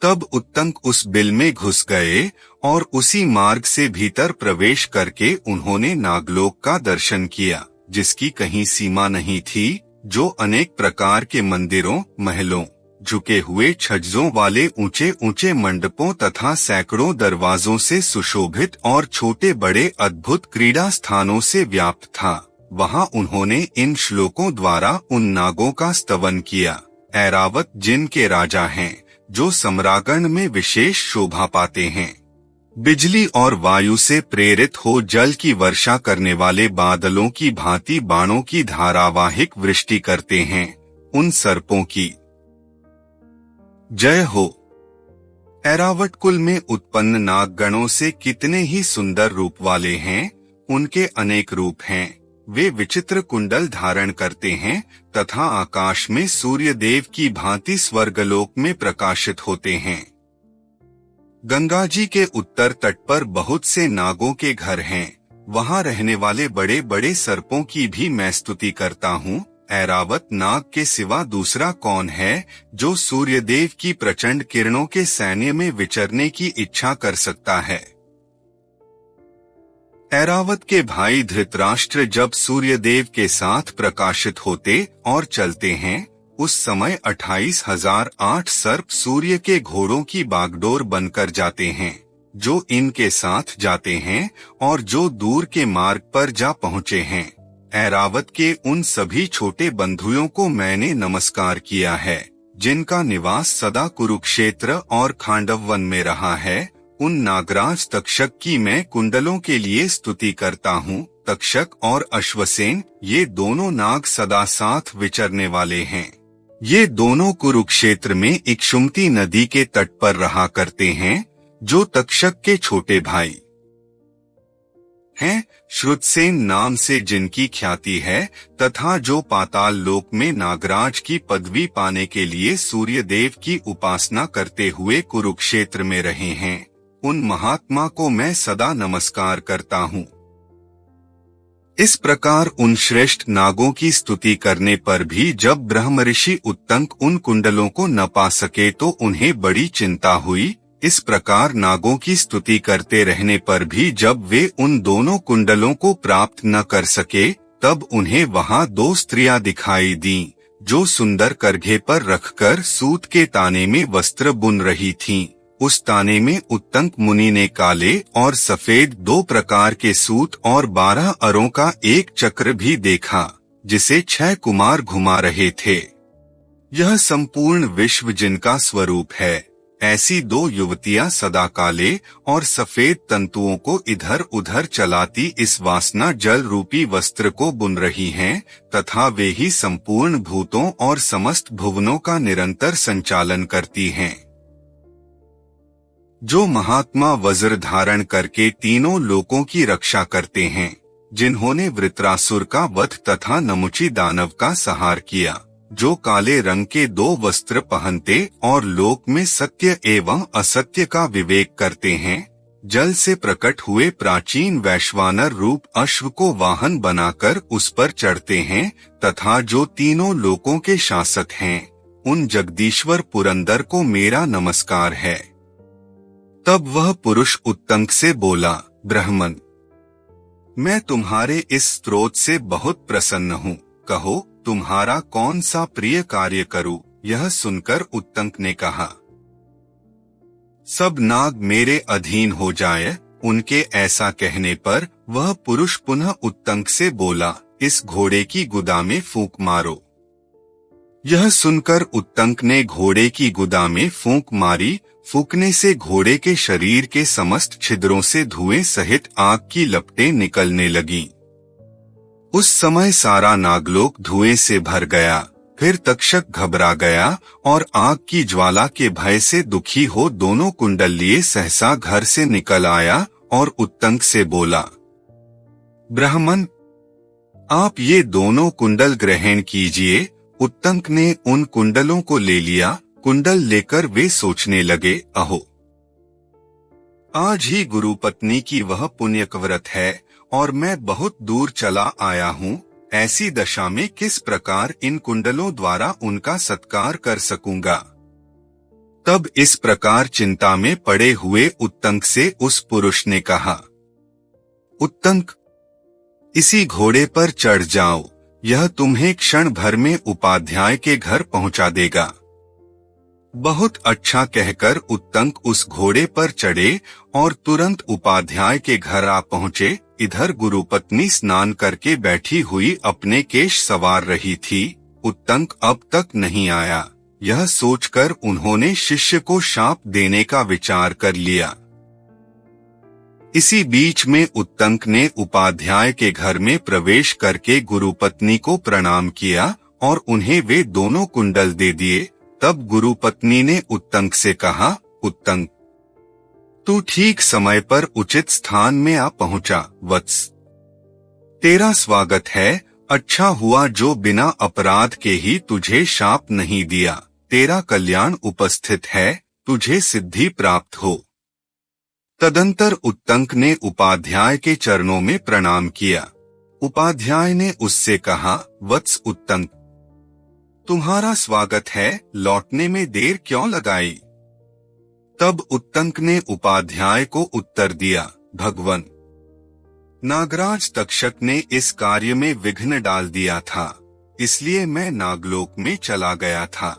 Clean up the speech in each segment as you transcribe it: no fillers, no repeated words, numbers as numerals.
तब उत्तंक उस बिल में घुस गए और उसी मार्ग से भीतर प्रवेश करके उन्होंने नागलोक का दर्शन किया, जिसकी कहीं सीमा नहीं थी, जो अनेक प्रकार के मंदिरों, महलों, झुके हुए छज्जों वाले ऊंचे ऊंचे मंडपों तथा सैकड़ों दरवाजों से सुशोभित और छोटे बड़े अद्भुत क्रीड़ा स्थानों से व्याप्त था। वहां उन्होंने इन श्लोकों द्वारा उन नागों का स्तवन किया। ऐरावत जिनके राजा हैं, जो सम्रागण में विशेष शोभा पाते हैं, बिजली और वायु से प्रेरित हो जल की वर्षा करने वाले बादलों की भांति बाणों की धारावाहिक वृष्टि करते हैं, उन सर्पों की जय हो। ऐरावत कुल में उत्पन्न नागगणों से कितने ही सुंदर रूप वाले हैं, उनके अनेक रूप हैं। वे विचित्र कुंडल धारण करते हैं तथा आकाश में सूर्य देव की भांति स्वर्गलोक में प्रकाशित होते हैं। गंगा जी के उत्तर तट पर बहुत से नागों के घर हैं। वहां रहने वाले बड़े बड़े सर्पों की भी मैं स्तुति करता हूँ। ऐरावत नाग के सिवा दूसरा कौन है जो सूर्यदेव की प्रचंड किरणों के सैन्य में विचरने की इच्छा कर सकता है। ऐरावत के भाई धृतराष्ट्र जब सूर्यदेव के साथ प्रकाशित होते और चलते हैं, उस समय 28,008 सर्प सूर्य के घोड़ों की बागडोर बनकर जाते हैं, जो इनके साथ जाते हैं और जो दूर के मार्ग पर जा पहुँचे हैं। ऐरावत के उन सभी छोटे बंधुओं को मैंने नमस्कार किया है, जिनका निवास सदा कुरुक्षेत्र और खांडव वन में रहा है। उन नागराज तक्षक की मैं कुंडलों के लिए स्तुति करता हूँ। तक्षक और अश्वसेन, ये दोनों नाग सदा साथ विचरने वाले हैं। ये दोनों कुरुक्षेत्र में इक्षुमती नदी के तट पर रहा करते हैं, जो तक्षक के छोटे भाई हैं। श्रुतसेन नाम से जिनकी ख्याति है तथा जो पाताल लोक में नागराज की पदवी पाने के लिए सूर्यदेव की उपासना करते हुए कुरुक्षेत्र में रहे हैं, उन महात्मा को मैं सदा नमस्कार करता हूँ। इस प्रकार उन श्रेष्ठ नागों की स्तुति करने पर भी जब ब्रह्मऋषि उत्तंक उन कुंडलों को न पा सके तो उन्हें बड़ी चिंता हुई। इस प्रकार नागों की स्तुति करते रहने पर भी जब वे उन दोनों कुंडलों को प्राप्त न कर सके, तब उन्हें वहां 2 स्त्रियां दिखाई दीं, जो सुंदर करघे पर रखकर सूत के ताने में वस्त्र बुन रही थीं। उस ताने में उत्तंक मुनि ने काले और सफेद 2 प्रकार के सूत और 12 अरों का एक चक्र भी देखा, जिसे 6 कुमार घुमा रहे थे। यह संपूर्ण विश्व जिनका स्वरूप है। ऐसी 2 युवतियां सदा काले और सफेद तंतुओं को इधर उधर चलाती इस वासना जल रूपी वस्त्र को बुन रही हैं, तथा वे ही संपूर्ण भूतों और समस्त भुवनों का निरंतर संचालन करती हैं। जो महात्मा वज्र धारण करके तीनों लोकों की रक्षा करते हैं, जिन्होंने वृत्रासुर का वध तथा नमुची दानव का संहार किया, जो काले रंग के 2 वस्त्र पहनते और लोक में सत्य एवं असत्य का विवेक करते हैं, जल से प्रकट हुए प्राचीन वैश्वानर रूप अश्व को वाहन बनाकर उस पर चढ़ते हैं, तथा जो तीनों लोकों के शासक हैं, उन जगदीश्वर पुरंदर को मेरा नमस्कार है। तब वह पुरुष उत्तंक से बोला, ब्राह्मण, मैं तुम्हारे इस स्तोत्र से बहुत प्रसन्न हूँ। कहो, तुम्हारा कौन सा प्रिय कार्य करूं? यह सुनकर उत्तंक ने कहा, सब नाग मेरे अधीन हो जाए। उनके ऐसा कहने पर वह पुरुष पुनः उत्तंक से बोला, इस घोड़े की गुदा में फूंक मारो। यह सुनकर उत्तंक ने घोड़े की गुदा में फूंक मारी। फूंकने से घोड़े के शरीर के समस्त छिद्रों से धुएं सहित आग की लपटें निकलने लगीं। उस समय सारा नागलोक धुएं से भर गया। फिर तक्षक घबरा गया और आग की ज्वाला के भय से दुखी हो दोनों कुंडल लिए सहसा घर से निकल आया और उत्तंक से बोला, ब्राह्मण, आप ये दोनों कुंडल ग्रहण कीजिए। उत्तंक ने उन कुंडलों को ले लिया। कुंडल लेकर वे सोचने लगे, अहो, आज ही गुरुपत्नी की वह पुण्यव्रत है और मैं बहुत दूर चला आया हूँ। ऐसी दशा में किस प्रकार इन कुंडलों द्वारा उनका सत्कार कर सकूंगा। तब इस प्रकार चिंता में पड़े हुए उत्तंक से उस पुरुष ने कहा, उत्तंक, इसी घोड़े पर चढ़ जाओ, यह तुम्हें क्षण भर में उपाध्याय के घर पहुंचा देगा। बहुत अच्छा कहकर उत्तंक उस घोड़े पर चढ़े और तुरंत उपाध्याय के घर आ पहुंचे। इधर गुरुपत्नी स्नान करके बैठी हुई अपने केश संवार रही थी। उत्तंक अब तक नहीं आया, यह सोचकर उन्होंने शिष्य को शाप देने का विचार कर लिया। इसी बीच में उत्तंक ने उपाध्याय के घर में प्रवेश करके गुरुपत्नी को प्रणाम किया और उन्हें वे दोनों कुंडल दे दिए। तब गुरुपत्नी ने उत्तंक से कहा, उत्तंक, तू ठीक समय पर उचित स्थान में आ पहुंचा। वत्स, तेरा स्वागत है। अच्छा हुआ जो बिना अपराध के ही तुझे शाप नहीं दिया। तेरा कल्याण उपस्थित है, तुझे सिद्धि प्राप्त हो। तदंतर उत्तंक ने उपाध्याय के चरणों में प्रणाम किया। उपाध्याय ने उससे कहा, वत्स उत्तंक, तुम्हारा स्वागत है, लौटने में देर क्यों लगाई? तब उत्तंक ने उपाध्याय को उत्तर दिया, भगवन, नागराज तक्षक ने इस कार्य में विघ्न डाल दिया था, इसलिए मैं नागलोक में चला गया था।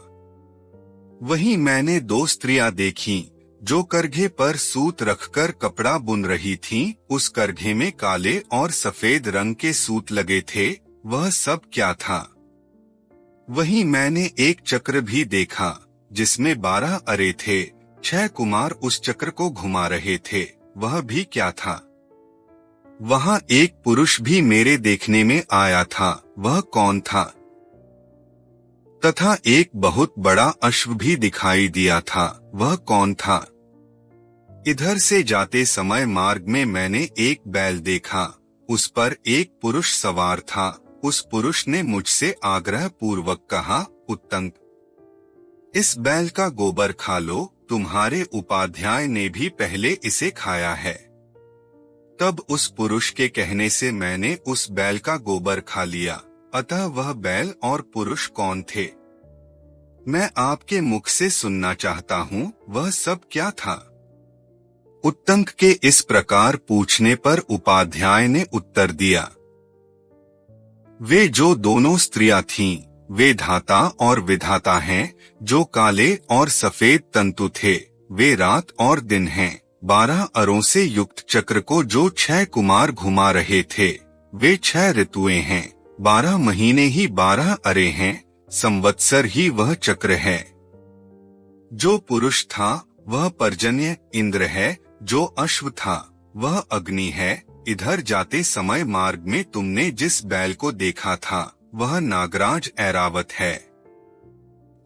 वहीं मैंने 2 स्त्रियां देखीं, जो करघे पर सूत रखकर कपड़ा बुन रही थीं। उस करघे में काले और सफेद रंग के सूत लगे थे। वह सब क्या था? वहीं मैंने एक चक्र भी देखा, जिसमें 12 अरे थे। 6 कुमार उस चक्र को घुमा रहे थे। वह भी क्या था? वहां एक पुरुष भी मेरे देखने में आया था। वह कौन था? तथा एक बहुत बड़ा अश्व भी दिखाई दिया था। वह कौन था? इधर से जाते समय मार्ग में मैंने एक बैल देखा, उस पर एक पुरुष सवार था। उस पुरुष ने मुझसे आग्रह पूर्वक कहा, उत्तंक, इस बैल का गोबर खा लो, तुम्हारे उपाध्याय ने भी पहले इसे खाया है। तब उस पुरुष के कहने से मैंने उस बैल का गोबर खा लिया। अतः वह बैल और पुरुष कौन थे? मैं आपके मुख से सुनना चाहता हूँ, वह सब क्या था? उत्तंक के इस प्रकार पूछने पर उपाध्याय ने उत्तर दिया, वे जो दोनों स्त्रियां थीं, वे धाता और विधाता हैं। जो काले और सफेद तंतु थे, वे रात और दिन हैं। 12 अरों से युक्त चक्र को जो 6 कुमार घुमा रहे थे, वे 6 ऋतुएं हैं। 12 महीने ही 12 अरे हैं। संवत्सर ही वह चक्र है। जो पुरुष था वह पर्जन्य इंद्र है। जो अश्व था वह अग्नि है। इधर जाते समय मार्ग में तुमने जिस बैल को देखा था, वह नागराज ऐरावत है।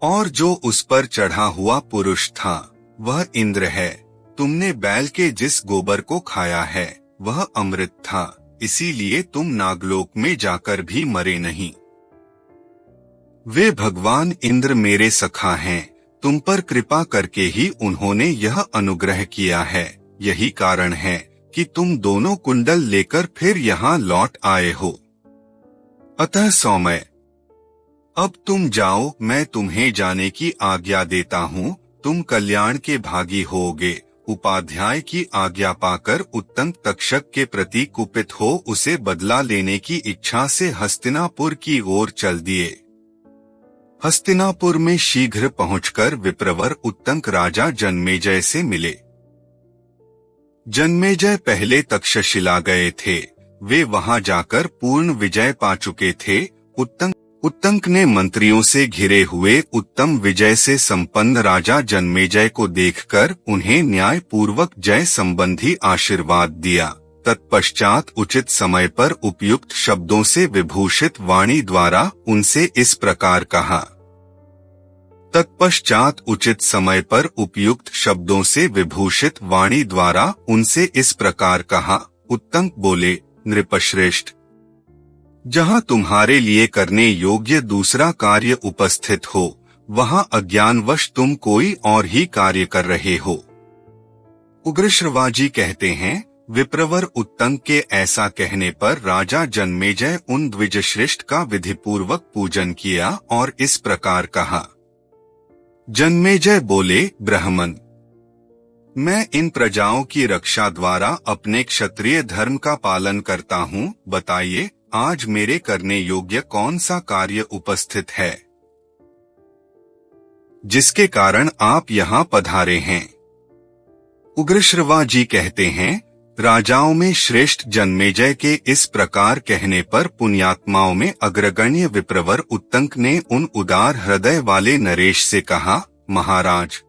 और जो उस पर चढ़ा हुआ पुरुष था, वह इंद्र है। तुमने बैल के जिस गोबर को खाया है, वह अमृत था। इसीलिए तुम नागलोक में जाकर भी मरे नहीं। वे भगवान इंद्र मेरे सखा हैं। तुम पर कृपा करके ही उन्होंने यह अनुग्रह किया है। यही कारण है कि तुम दोनों कुंडल लेकर फिर यहाँ लौट आए हो। अतः सौम्य, अब तुम जाओ, मैं तुम्हें जाने की आज्ञा देता हूँ। तुम कल्याण के भागी होगे। उपाध्याय की आज्ञा पाकर उत्तंक तक्षक के प्रति कुपित हो उसे बदला लेने की इच्छा से हस्तिनापुर की ओर चल दिए। हस्तिनापुर में शीघ्र पहुंचकर विप्रवर उत्तंक राजा जन्मेजय से मिले। जन्मेजय पहले तक्षशिला गए थे। वे वहां जाकर पूर्ण विजय पा चुके थे। उत्तंक ने मंत्रियों से घिरे हुए उत्तम विजय से संपन्न राजा जन्मेजय को देखकर उन्हें न्याय पूर्वक जय संबंधी आशीर्वाद दिया। तत्पश्चात उचित समय पर उपयुक्त शब्दों से विभूषित वाणी द्वारा उनसे इस प्रकार कहा। तत्पश्चात उचित समय पर उपयुक्त शब्दों से विभूषित वाणी द्वारा उनसे इस प्रकार कहा। उत्तंक बोले, नृपश्रेष्ठ, जहाँ तुम्हारे लिए करने योग्य दूसरा कार्य उपस्थित हो, वहाँ अज्ञानवश तुम कोई और ही कार्य कर रहे हो। उग्रश्रवाजी कहते हैं, विप्रवर उत्तंक के ऐसा कहने पर राजा जन्मेजय उन द्विजश्रेष्ठ का विधिपूर्वक पूजन किया और इस प्रकार कहा। जन्मेजय बोले, ब्राह्मण, मैं इन प्रजाओं की रक्षा द्वारा अपने क्षत्रिय धर्म का पालन करता हूँ। बताइए, आज मेरे करने योग्य कौन सा कार्य उपस्थित है जिसके कारण आप यहाँ पधारे हैं। उग्रश्रवा जी कहते हैं, राजाओं में श्रेष्ठ जन्मेजय के इस प्रकार कहने पर पुण्यात्माओं में अग्रगण्य विप्रवर उत्तंक ने उन उदार हृदय वाले नरेश से कहा, महाराज,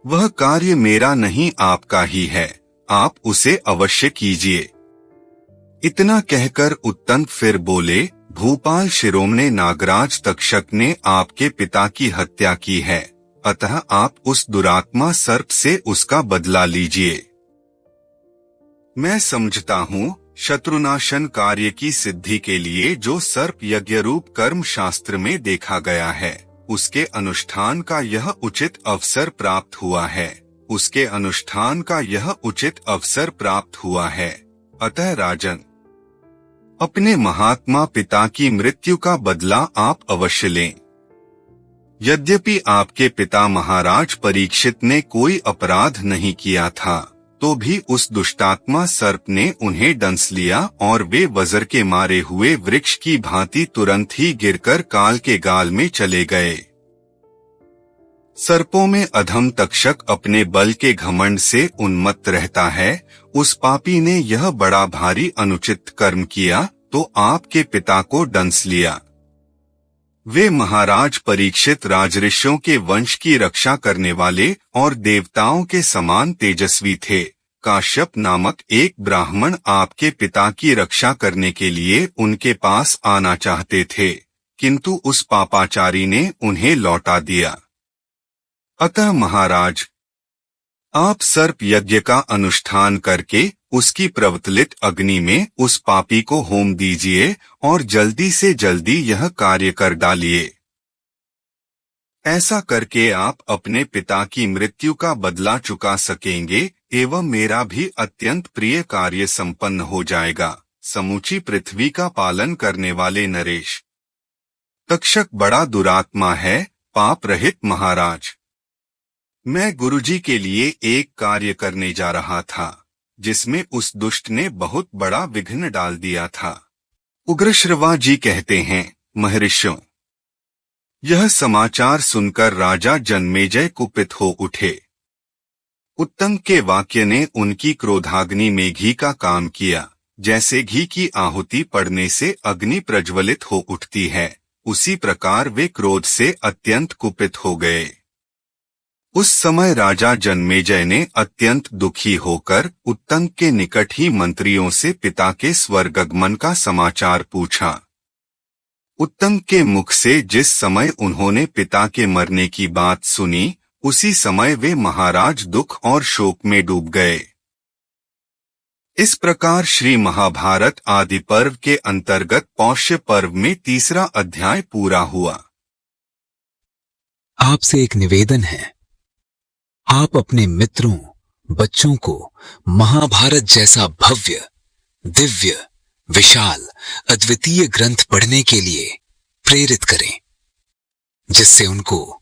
वह कार्य मेरा नहीं आपका ही है, आप उसे अवश्य कीजिए। इतना कहकर उत्तंक फिर बोले, भूपाल शिरोमणि नागराज तक्षक ने आपके पिता की हत्या की है, अतः आप उस दुरात्मा सर्प से उसका बदला लीजिए। मैं समझता हूँ शत्रुनाशन कार्य की सिद्धि के लिए जो सर्प यज्ञ रूप कर्म शास्त्र में देखा गया है, उसके अनुष्ठान का यह उचित अवसर प्राप्त हुआ है, उसके अनुष्ठान का यह उचित अवसर प्राप्त हुआ है। अतः राजन, अपने महात्मा पिता की मृत्यु का बदला आप अवश्य लें। यद्यपि आपके पिता महाराज परीक्षित ने कोई अपराध नहीं किया था, तो भी उस दुष्टात्मा सर्प ने उन्हें डंस लिया और वे वज्र के मारे हुए वृक्ष की भांति तुरंत ही गिरकर काल के गाल में चले गए। सर्पों में अधम तक्षक अपने बल के घमंड से उन्मत्त रहता है। उस पापी ने यह बड़ा भारी अनुचित कर्म किया तो आपके पिता को डंस लिया। वे महाराज परीक्षित राजऋषियों के वंश की रक्षा करने वाले और देवताओं के समान तेजस्वी थे। काश्यप नामक एक ब्राह्मण आपके पिता की रक्षा करने के लिए उनके पास आना चाहते थे, किंतु उस पापाचारी ने उन्हें लौटा दिया। अतः महाराज, आप सर्प यज्ञ का अनुष्ठान करके उसकी प्रवतलित अग्नि में उस पापी को होम दीजिए और जल्दी से जल्दी यह कार्य कर डालिए। ऐसा करके आप अपने पिता की मृत्यु का बदला चुका सकेंगे एवं मेरा भी अत्यंत प्रिय कार्य संपन्न हो जाएगा। समूची पृथ्वी का पालन करने वाले नरेश, तक्षक बड़ा दुरात्मा है, पाप रहित महाराज। मैं गुरुजी के लिए एक कार्य करने जा रहा था, जिसमें उस दुष्ट ने बहुत बड़ा विघ्न डाल दिया था। उग्रश्रवा जी कहते हैं, महर्षियों, यह समाचार सुनकर राजा जन्मेजय कुपित हो उठे। उत्तंक के वाक्य ने उनकी क्रोधाग्नि में घी का काम किया। जैसे घी की आहुति पड़ने से अग्नि प्रज्वलित हो उठती है, उसी प्रकार वे क्रोध से अत्यंत कुपित हो गए। उस समय राजा जन्मेजय ने अत्यंत दुखी होकर उत्तंक के निकट ही मंत्रियों से पिता के स्वर्गगमन का समाचार पूछा। उत्तंक के मुख से जिस समय उन्होंने पिता के मरने की बात सुनी, उसी समय वे महाराज दुख और शोक में डूब गए। इस प्रकार श्री महाभारत आदि पर्व के अंतर्गत पौष्य पर्व में तीसरा अध्याय पूरा हुआ। आपसे एक निवेदन है, आप अपने मित्रों, बच्चों को महाभारत जैसा भव्य, दिव्य, विशाल, अद्वितीय ग्रंथ पढ़ने के लिए प्रेरित करें, जिससे उनको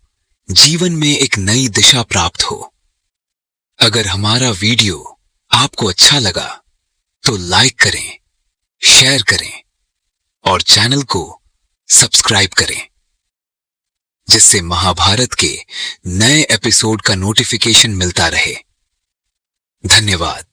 जीवन में एक नई दिशा प्राप्त हो। अगर हमारा वीडियो आपको अच्छा लगा तो लाइक करें, शेयर करें और चैनल को सब्सक्राइब करें, जिससे महाभारत के नए एपिसोड का नोटिफिकेशन मिलता रहे। धन्यवाद।